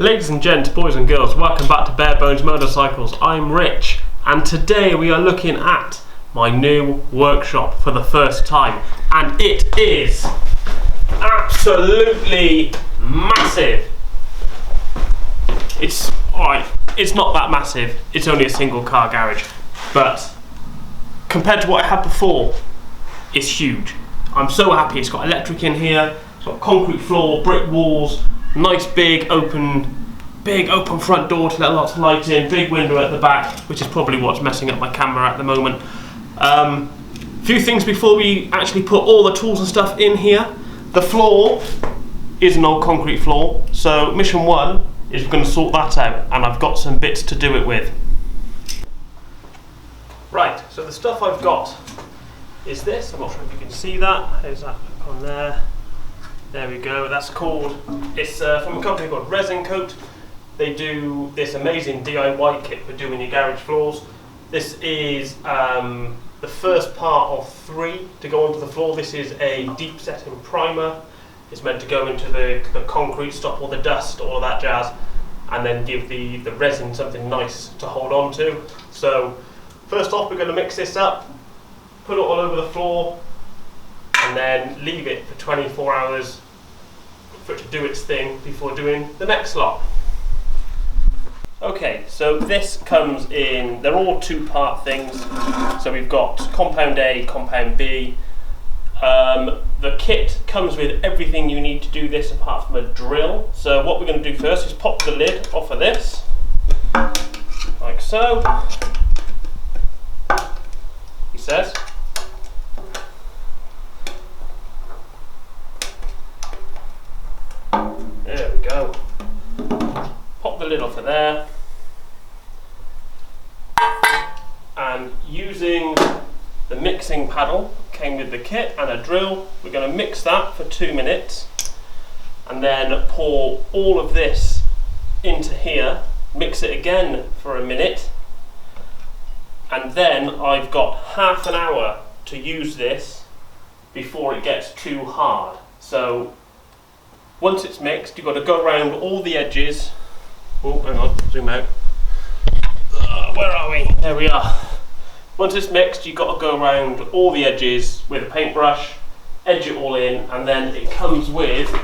Ladies and gents, boys and girls, welcome back to Bare Bones Motorcycles. I'm Rich, and today we are looking at my new workshop for the first time, and it is absolutely massive. It's alright, it's not that massive, it's only a single car garage, but compared to what I had before, it's huge. I'm so happy. It's got electric in here, it's got concrete floor, brick walls, nice big open front door to let lots of light in, big window at the back, which is probably what's messing up my camera at the moment. Few things before we actually put all the tools and stuff in here. The floor is an old concrete floor, so mission one is going to sort that out, and I've got some bits to do it with. Right, so the stuff I've got is this. I'm not sure if you can see that. There's that on there. There we go. That's called, it's from a company called Resin Coat. They do this amazing DIY kit for doing your garage floors. This is the first part of 3 to go onto the floor. This is a deep setting primer. It's meant to go into the concrete, stop all the dust, all of that jazz, and then give the resin something nice to hold on to. So first off, we're going to mix this up, put it all over the floor, and then leave it for 24 hours for it to do its thing before doing the next lot. Okay, so this comes in, they're all 2-part things. So we've got compound A, compound B. The kit comes with everything you need to do this apart from a drill. So what we're going to do first is pop the lid off of this, like so. He says. There we go. Pop the lid off of there, and using the mixing paddle came with the kit and a drill, we're going to mix that for 2 minutes and then pour all of this into here, mix it again for a minute, and then I've got half an hour to use this before it gets too hard. So once it's mixed, you've got to go around all the edges. Oh, hang on, zoom out. Where are we? There we are. Once it's mixed, you've got to go around all the edges with a paintbrush, edge it all in, and then it comes with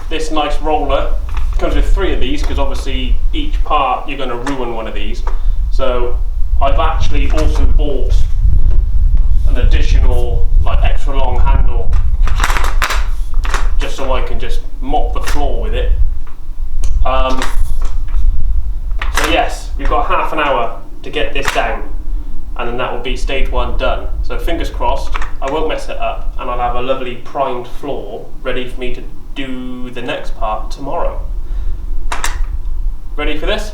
this nice roller. It comes with 3 of these, because obviously each part you're going to ruin one of these. So I've actually also bought an additional, like, extra long handle, just so I can just mop the floor with it. So yes, we've got half an hour to get this down, and then that will be stage 1 done. So fingers crossed, I won't mess it up, and I'll have a lovely primed floor ready for me to do the next part tomorrow. Ready for this?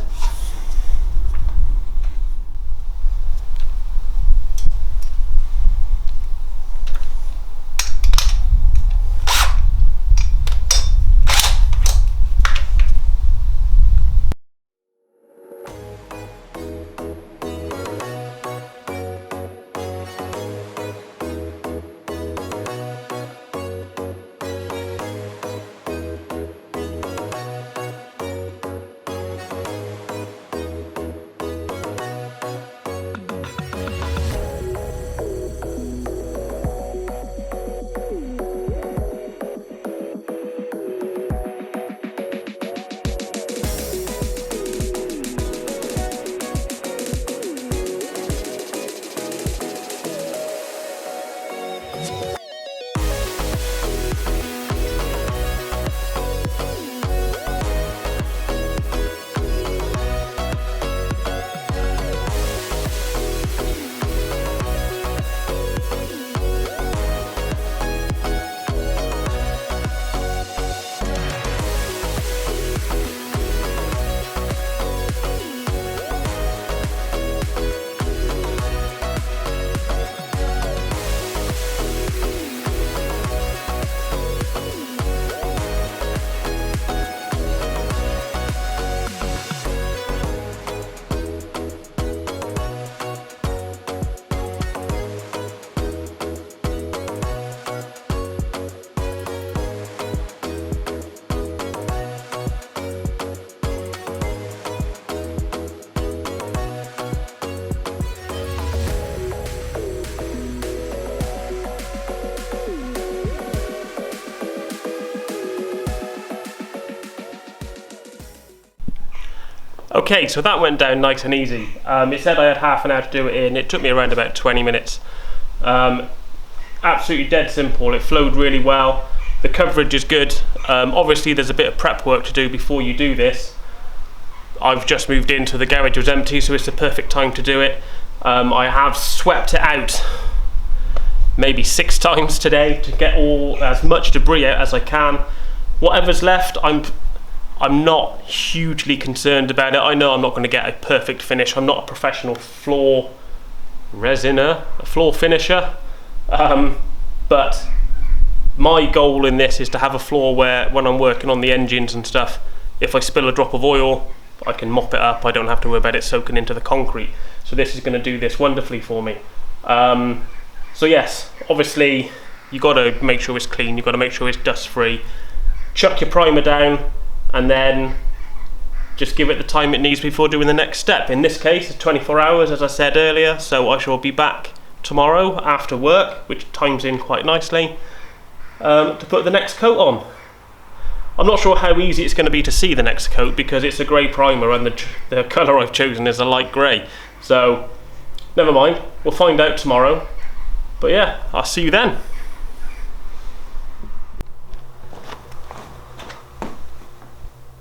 Okay, so that went down nice and easy. It said I had half an hour to do it in. It took me around about 20 minutes. Absolutely dead simple. It flowed really well. The coverage is good. Obviously there's a bit of prep work to do before you do this. I've just moved into the garage, it was empty, so it's the perfect time to do it. I have swept it out maybe 6 times today to get as much debris out as I can. Whatever's left, I'm not hugely concerned about it. I know I'm not going to get a perfect finish. I'm not a professional floor resiner, a floor finisher. But my goal in this is to have a floor where when I'm working on the engines and stuff, if I spill a drop of oil, I can mop it up. I don't have to worry about it soaking into the concrete. So this is going to do this wonderfully for me. So yes, obviously you got to make sure it's clean. You've got to make sure it's dust free. Chuck your primer down and then just give it the time it needs before doing the next step. In this case, it's 24 hours, as I said earlier, so I shall be back tomorrow after work, which times in quite nicely, to put the next coat on. I'm not sure how easy it's going to be to see the next coat because it's a grey primer and the colour I've chosen is a light grey. So, never mind, we'll find out tomorrow. But yeah, I'll see you then.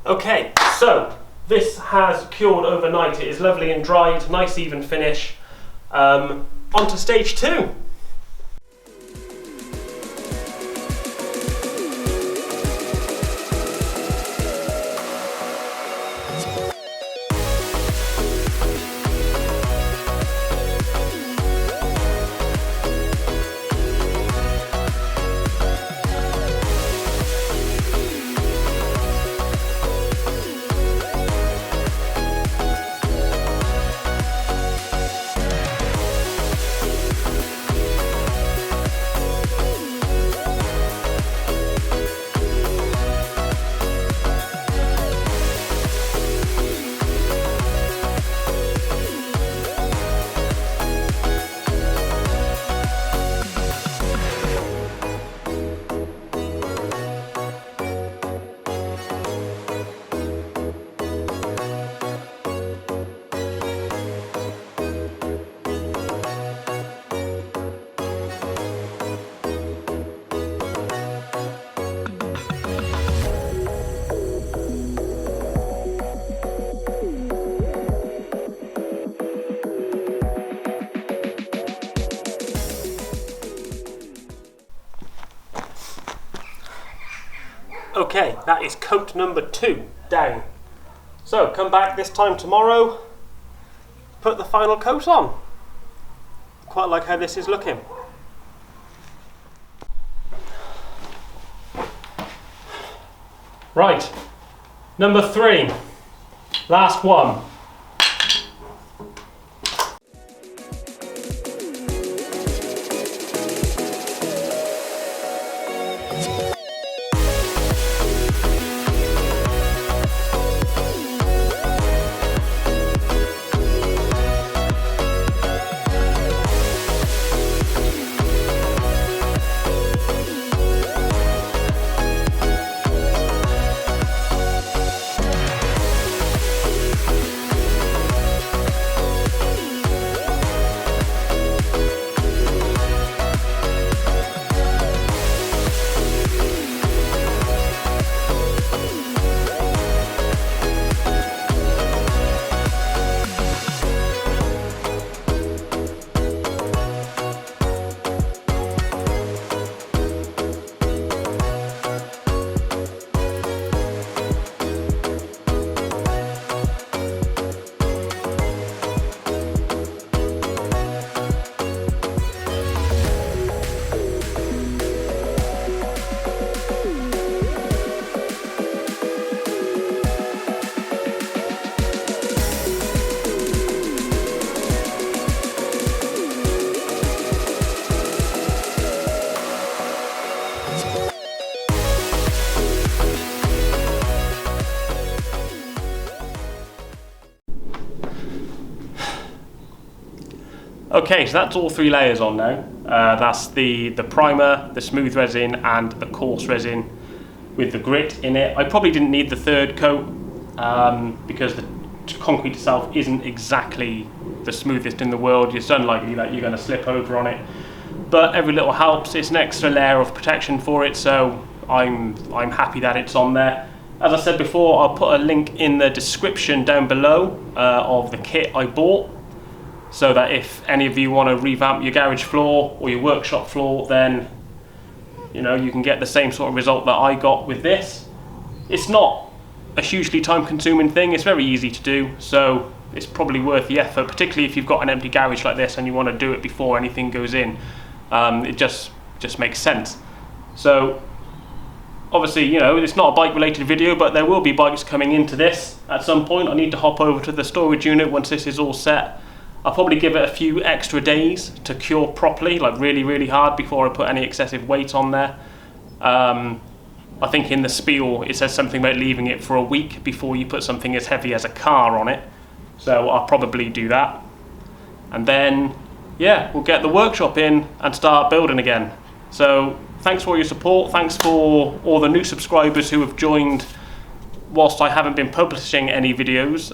Okay, so this has cured overnight. It is lovely and dried, nice even finish. On to stage 2. Okay, that is coat number 2 down. So come back this time tomorrow, put the final coat on. Quite like how this is looking. Right, number 3, last one. Okay, so that's all 3 layers on now. That's the primer, the smooth resin and the coarse resin with the grit in it. I probably didn't need the 3rd coat because the concrete itself isn't exactly the smoothest in the world. It's unlikely that you're going to slip over on it, but every little helps. It's an extra layer of protection for it, so I'm happy that it's on there. As I said before, I'll put a link in the description down below of the kit I bought, so that if any of you want to revamp your garage floor or your workshop floor, then you can get the same sort of result that I got with this. It's not a hugely time consuming thing, it's very easy to do, so it's probably worth the effort, particularly if you've got an empty garage like this and you want to do it before anything goes in. It just makes sense. So obviously, it's not a bike related video, but there will be bikes coming into this at some point. I need to hop over to the storage unit once this is all set. I'll probably give it a few extra days to cure properly, like really hard, before I put any excessive weight on there. I think in the spiel it says something about leaving it for a week before you put something as heavy as a car on it. So I'll probably do that. And then, yeah, we'll get the workshop in and start building again. So thanks for all your support. Thanks for all the new subscribers who have joined whilst I haven't been publishing any videos.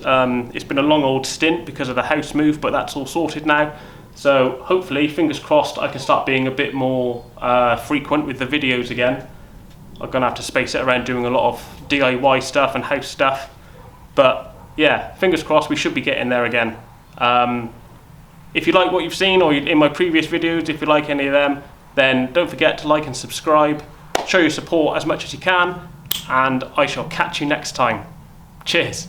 It's been a long old stint because of the house move, but that's all sorted now. So hopefully, fingers crossed, I can start being a bit more frequent with the videos again. I'm gonna have to space it around doing a lot of DIY stuff and house stuff. But yeah, fingers crossed, we should be getting there again. If you like what you've seen, or in my previous videos, if you like any of them, then don't forget to like and subscribe. Show your support as much as you can, and I shall catch you next time. Cheers.